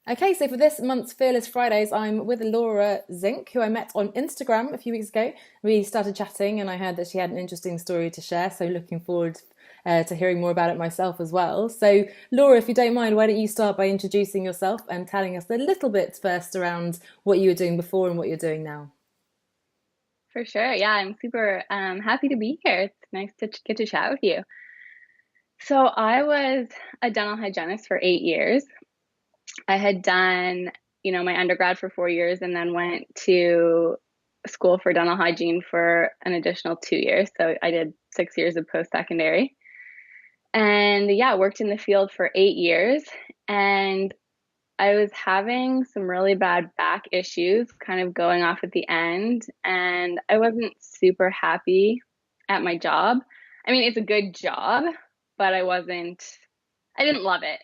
Okay, so for this month's Fearless Fridays, I'm with Laura Zinck, who I met on Instagram a few weeks ago. We started chatting, and I heard that she had an interesting story to share. So, looking forward to hearing more about it myself as well. So, Laura, if you don't mind, why don't you start by introducing yourself and telling us a little bit first around what you were doing before and what you're doing now? For sure. Yeah, I'm super happy to be here. It's nice to get to chat with you. So, I was a dental hygienist for 8 years. I had done, my undergrad for 4 years and then went to school for dental hygiene for an additional 2 years. So, I did 6 years of post-secondary. And yeah, worked in the field for 8 years. And I was having some really bad back issues kind of going off at the end, and I wasn't super happy at my job. I mean, it's a good job, but I didn't love it.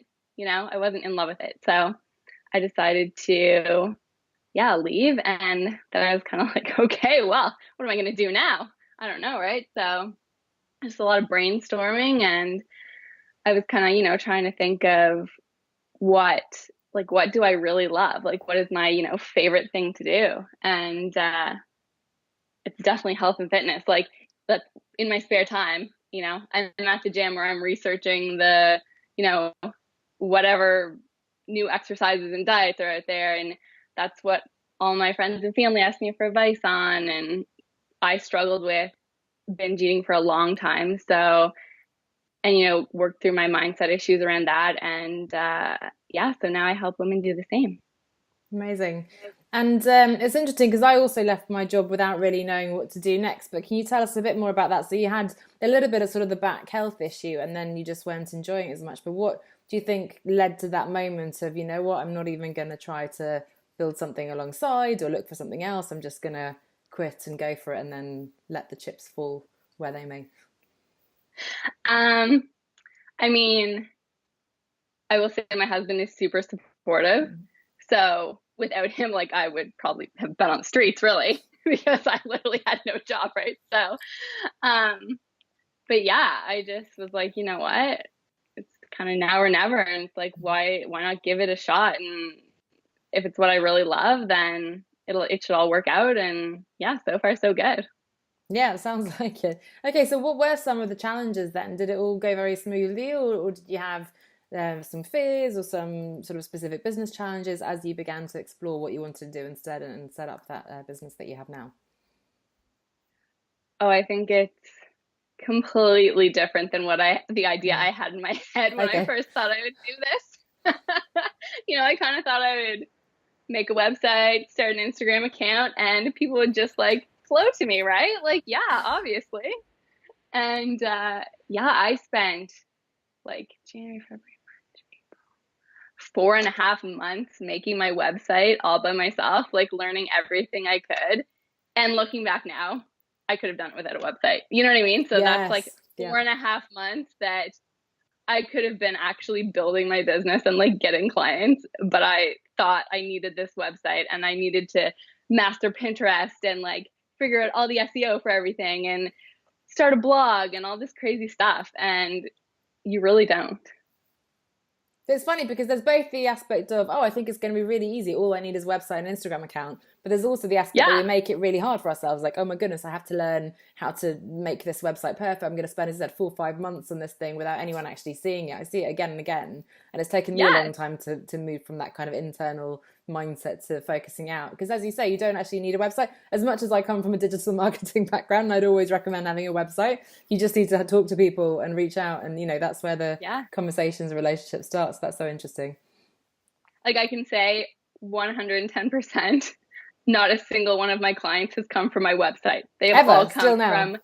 I wasn't in love with it. So I decided to, yeah, leave. And then I was kind of like, okay, well, what am I going to do now? I don't know, right? So just a lot of brainstorming, and I was kind of, trying to think of what what do I really love? Like what is my, favorite thing to do? And it's definitely health and fitness. Like that in my spare time, I'm at the gym where I'm researching the, you know, whatever new exercises and diets are out there. And that's what all my friends and family ask me for advice on. And I struggled with binge eating for a long time. So and work through my mindset issues around that, and yeah, so now I help women do the same. Amazing. And it's interesting because I also left my job without really knowing what to do next. But can you tell us a bit more about that? So you had a little bit of sort of the back health issue, and then you just weren't enjoying it as much. But what do you think led to that moment of, you know what, I'm not even going to try to build something alongside or look for something else. I'm just going to quit and go for it and then let the chips fall where they may. um I mean, I will say my husband is super supportive, so without him, like, I would probably have been on the streets, really, because I literally had no job, right? So um but yeah, I just was like, you know what, it's kind of now or never, and it's like, why not give it a shot? And if it's what I really love, then it should all work out. And yeah, so far so good. Yeah, it sounds like it. Okay, so what were some of the challenges then? Did it all go very smoothly, or did you have some fears or some sort of specific business challenges as you began to explore what you wanted to do instead and set up that business that you have now? Oh, I think it's completely different than the idea I had in my head when I Okay. first thought I would do this. I kind of thought I would make a website, start an Instagram account, and people would just like flow to me, right? Like, yeah, obviously. And yeah, I spent like January, February, 4.5 months making my website all by myself, like learning everything I could. And looking back now, I could have done it without a website. You know what I mean? So that's like Yes. Yeah. 4.5 months that I could have been actually building my business and like getting clients, but I thought I needed this website and I needed to master Pinterest and like figure out all the SEO for everything and start a blog and all this crazy stuff. And you really don't. But it's funny because there's both the aspect of, oh, I think it's going to be really easy. All I need is a website and Instagram account. But there's also the aspect that we Yeah. make it really hard for ourselves. Like, oh my goodness, I have to learn how to make this website perfect. I'm going to spend, as I said, 4 or 5 months on this thing without anyone actually seeing it. I see it again and again. And it's taken me a Yeah. long time to move from that kind of internal mindset to focusing out. Because as you say, you don't actually need a website. As much as I come from a digital marketing background, I'd always recommend having a website. You just need to talk to people and reach out. And, that's where the Yeah. conversations and relationship starts. That's so interesting. Like I can say 110%, not a single one of my clients has come from my website. They have all Ever, come still now. from,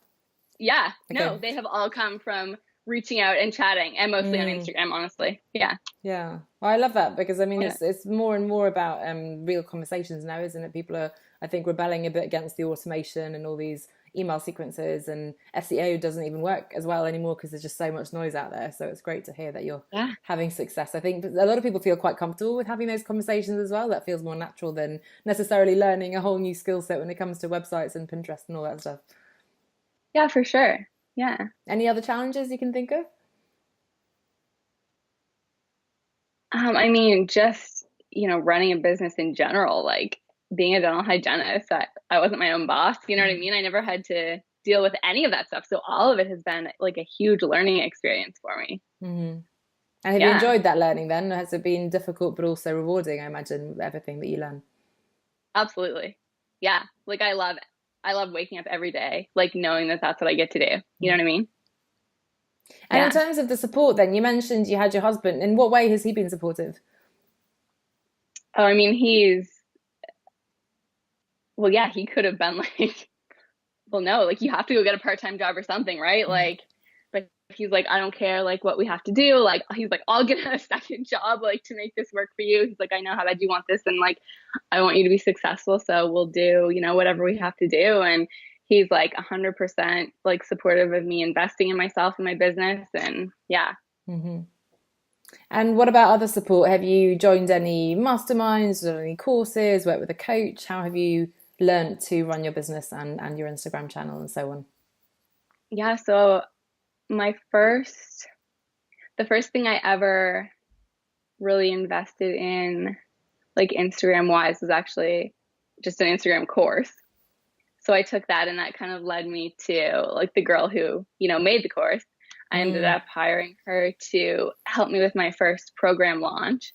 yeah, Okay. no, they have all come from reaching out and chatting, and mostly on Mm, Instagram, honestly. Yeah. yeah. Well, I love that because I mean Yeah. it's more and more about real conversations now, isn't it? People are, I think, rebelling a bit against the automation and all these email sequences, and SEO doesn't even work as well anymore because there's just so much noise out there. So it's great to hear that you're Yeah. having success. I think a lot of people feel quite comfortable with having those conversations as well. That feels more natural than necessarily learning a whole new skill set when it comes to websites and Pinterest and all that stuff. Yeah, for sure. Yeah. Any other challenges you can think of? I mean, just, running a business in general, like being a dental hygienist, I wasn't my own boss. You know what I Mm-hmm. mean? I never had to deal with any of that stuff. So all of it has been like a huge learning experience for me. Mm-hmm. And have you Yeah, enjoyed that learning then? Has it been difficult but also rewarding, I imagine, everything that you learn? absolutely. Yeah. Like I love waking up every day, like knowing that that's what I get to do. You know what I mean? And in Yeah. terms of the support, then you mentioned you had your husband. In what way has he been supportive? Oh, I mean, well, yeah, he could have been like, well, no, like you have to go get a part-time job or something, right? Mm. Like, but he's like, I don't care, like what we have to do. Like, he's like, I'll get a second job, like to make this work for you. He's like, I know how bad you want this, and like, I want you to be successful, so we'll do, whatever we have to do. And he's like 100% like supportive of me investing in myself and my business, and yeah. Hmm. And what about other support? Have you joined any masterminds or any courses, worked with a coach? How have you learned to run your business and your Instagram channel and so on? Yeah, so my first the first thing I ever really invested in, like Instagram wise, was actually just an Instagram course. So I took that, and that kind of led me to like the girl who, made the course. I ended Mm. up hiring her to help me with my first program launch.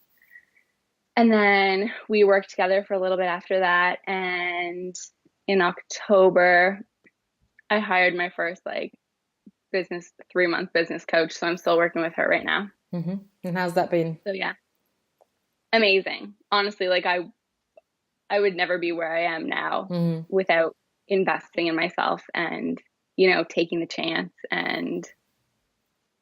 And then we worked together for a little bit after that. And in October, I hired my first like 3-month business coach. So I'm still working with her right now. Hmm. And how's that been? So yeah, amazing. Honestly, like I would never be where I am now Mm. without investing in myself and, taking the chance and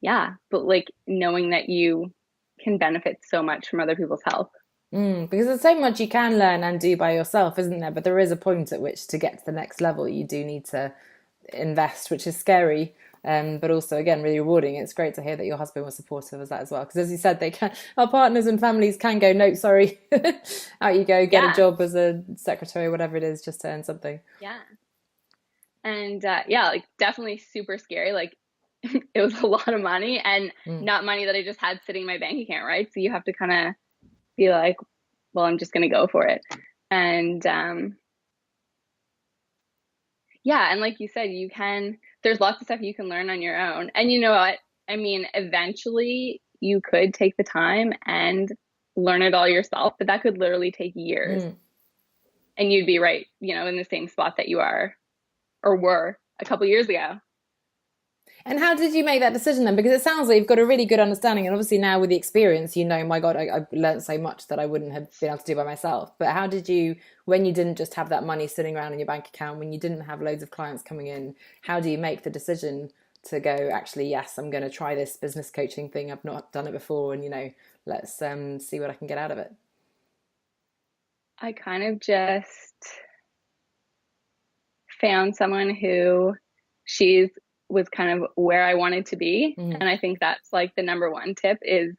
yeah, but like knowing that you can benefit so much from other people's help. Mm. Because there's so much you can learn and do by yourself, isn't there? But there is a point at which to get to the next level, you do need to invest, which is scary, but also again really rewarding. It's great to hear that your husband was supportive of that as well, because as you said, they can, our partners and families can go, nope, sorry, out you go, get a Yeah, job as a secretary, whatever it is, just to earn something. yeah. And yeah, like definitely super scary. Like it was a lot of money and Mm. not money that I just had sitting in my bank account, right? So you have to kind of be like, well, I'm just going to go for it. And yeah, and like you said, there's lots of stuff you can learn on your own. And you know what? I mean, eventually you could take the time and learn it all yourself, but that could literally take years. Mm. And you'd be right, in the same spot that you are or were a couple years ago. And how did you make that decision then? Because it sounds like you've got a really good understanding, and obviously now with the experience, my God, I learned so much that I wouldn't have been able to do by myself. But how did you, when you didn't just have that money sitting around in your bank account, when you didn't have loads of clients coming in, how do you make the decision to go, actually, yes, I'm going to try this business coaching thing. I've not done it before, and let's see what I can get out of it. I kind of just found someone who she's was kind of where I wanted to be. Mm-hmm. And I think that's like the number one tip is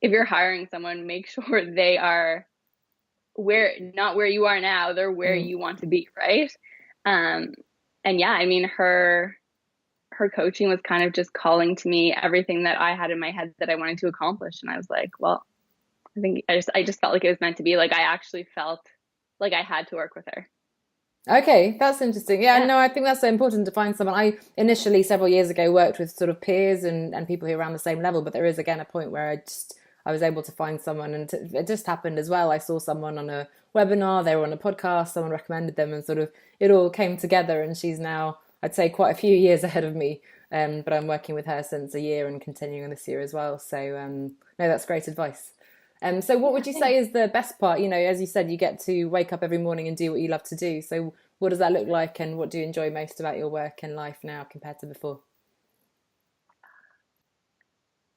if you're hiring someone, make sure they are not where you are now, they're where Mm. you want to be, right? Um, and yeah, I mean her coaching was kind of just calling to me everything that I had in my head that I wanted to accomplish. And I was like, well, I think I just felt like it was meant to be. Like I actually felt like I had to work with her. Okay, that's interesting. Yeah, Yeah. no, I think that's so important to find someone. I initially, several years ago, worked with sort of peers and people who are around the same level, but there is again a point where I was able to find someone, and it just happened as well. I saw someone on a webinar, they were on a podcast, someone recommended them, and sort of it all came together. And she's now, I'd say, quite a few years ahead of me. But I'm working with her since a year and continuing this year as well. So no, that's great advice. So what Yeah, would you say thanks. is the best part? As you said, you get to wake up every morning and do what you love to do. So what does that look like, and what do you enjoy most about your work and life now compared to before?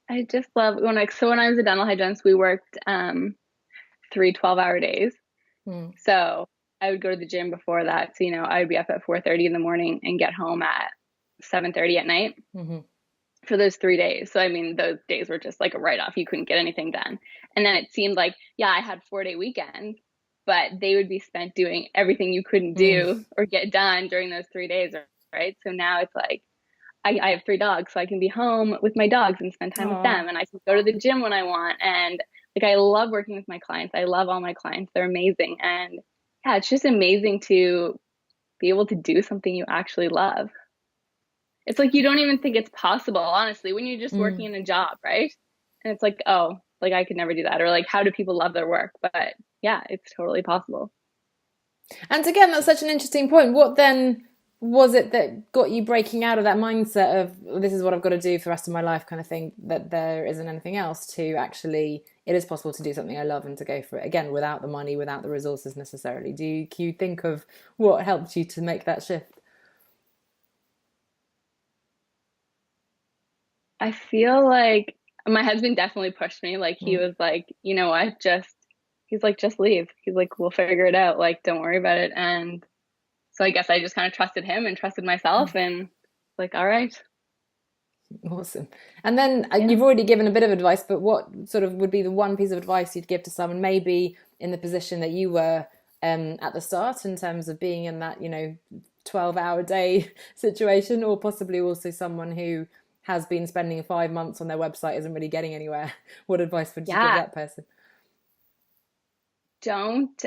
I just love when I was a dental hygienist, we worked 3 12-hour days. Hmm. So I would go to the gym before that. So, I would be up at 4:30 in the morning and get home at 7:30 at night Mm-hmm. for those 3 days. So, I mean, those days were just like a write off. You couldn't get anything done. And then it seemed like, yeah, I had 4-day weekends, but they would be spent doing everything you couldn't Mm. do or get done during those 3 days, right? So now it's like, I have 3 dogs, so I can be home with my dogs and spend time with Oh. them. And I can go to the gym when I want. And like I love working with my clients. I love all my clients. They're amazing. And yeah, it's just amazing to be able to do something you actually love. It's like you don't even think it's possible, honestly, when you're just working Mm. in a job, right? And it's like, oh, like I could never do that. Or like, how do people love their work? But yeah, it's totally possible. And again, that's such an interesting point. What then was it that got you breaking out of that mindset of this is what I've got to do for the rest of my life kind of thing, that there isn't anything else, to actually it is possible to do something I love and to go for it again without the money, without the resources necessarily? Can you think of what helped you to make that shift? I feel like my husband definitely pushed me. Like he Mm. was like, you know what, he's like, just leave. He's like, we'll figure it out. Like, don't worry about it. And so I guess I just kind of trusted him and trusted myself and like, all right. Awesome. And then Yeah. you've already given a bit of advice, but what sort of would be the one piece of advice you'd give to someone maybe in the position that you were at the start, in terms of being in that, 12-hour day situation, or possibly also someone who has been spending 5 months on their website, isn't really getting anywhere? What advice would you give Yeah. that person? Don't,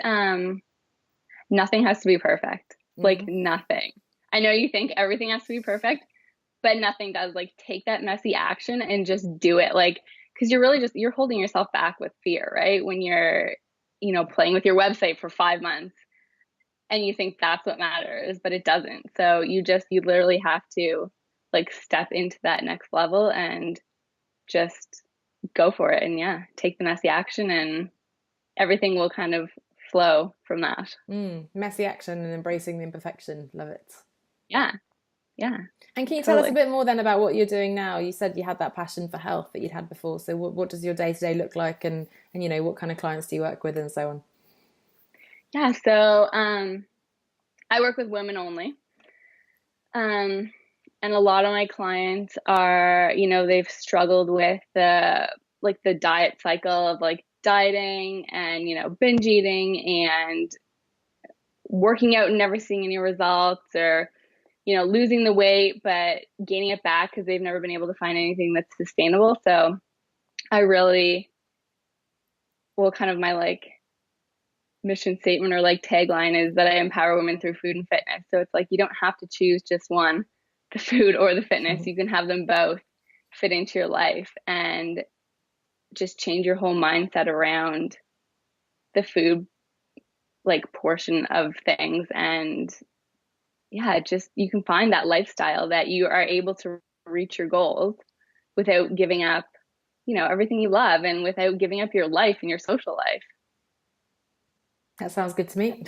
nothing has to be perfect. Like Hmm. nothing. I know you think everything has to be perfect, but nothing does. Like take that messy action and just do it. Like, because you're really just you're holding yourself back with fear, right? When you're, playing with your website for 5 months and you think that's what matters, but it doesn't. So you literally have to like step into that next level and just go for it. And yeah, take the messy action and everything will kind of flow from that. Messy action and embracing the imperfection. Love it. Yeah. Yeah. And can you tell us a Totally. bit more then about what you're doing now? You said you had that passion for health that you'd had before. So what does your day to day look like, and what kind of clients do you work with and so on? Yeah. So I work with women only. Um, and a lot of my clients are, they've struggled with the diet cycle of like dieting and, binge eating and working out and never seeing any results, or, losing the weight but gaining it back because they've never been able to find anything that's sustainable. So I really, well, kind of my like mission statement or like tagline is that I empower women through food and fitness. So it's like you don't have to choose just one, the food or the fitness. You can have them both fit into your life and just change your whole mindset around the food like portion of things. And yeah, just you can find that lifestyle that you are able to reach your goals without giving up, everything you love, and without giving up your life and your social life. That sounds good to me.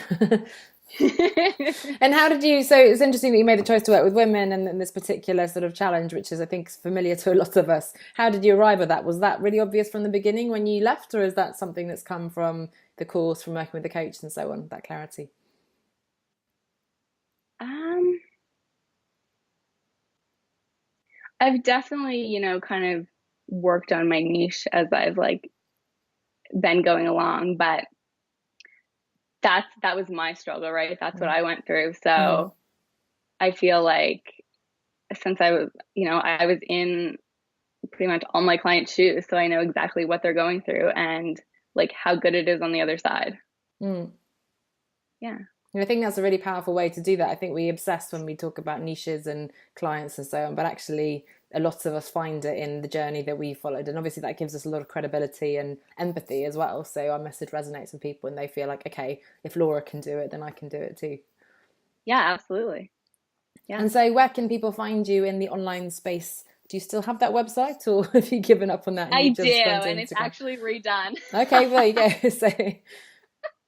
And how did you? So it's interesting that you made the choice to work with women and this particular sort of challenge, which is, I think, familiar to a lot of us. How did you arrive at that? Was that really obvious from the beginning when you left, or is that something that's come from the course, from working with the coach and so on? That clarity. um I've definitely, kind of worked on my niche as I've like been going along, but that was my struggle, right? That's what I went through. Mm. So I feel like since I was in pretty much all my clients' shoes, so I know exactly what they're going through and like how good it is on the other side. Mm. Yeah. And I think that's a really powerful way to do that. I think we obsess when we talk about niches and clients and so on, but actually a lot of us find it in the journey that we followed. And obviously that gives us a lot of credibility and empathy as well. So our message resonates with people and they feel like, okay, if Laura can do it, then I can do it too. Yeah, absolutely. Yeah. And so where can people find you in the online space? Do you still have that website, or have you given up on that and I you've do, just gone to and it's Instagram? actually redone. Okay, well, there you go. So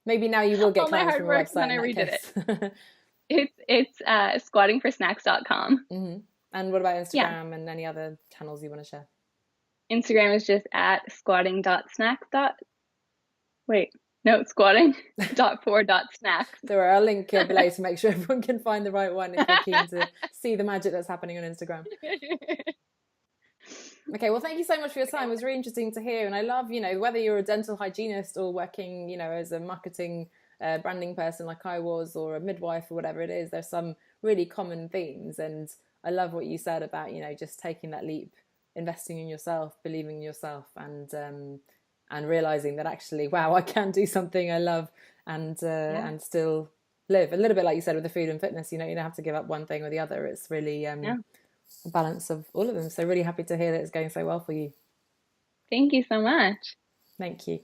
maybe now you will get All my clients hard from your work, and website then in I that redid it. case. It's squattingforsnacks.com. Hmm. And what about Yeah. Instagram and any other channels you want to share? Instagram is just at squatting.snacks. Wait, no, squatting dot four dot snacks. So I'll link below to make sure everyone can find the right one if they're keen to see the magic that's happening on Instagram. Okay, well, thank you so much for your time. It was really interesting to hear. And I love, whether you're a dental hygienist or working, as a marketing branding person like I was, or a midwife or whatever it is, there's some really common themes. And I love what you said about, just taking that leap, investing in yourself, believing in yourself, and realizing that actually, wow, I can do something I love Yeah. and still live a little bit like you said with the food and fitness. You know, you don't have to give up one thing or the other. It's really Yeah. a balance of all of them. So really happy to hear that it's going so well for you. Thank you so much. Thank you.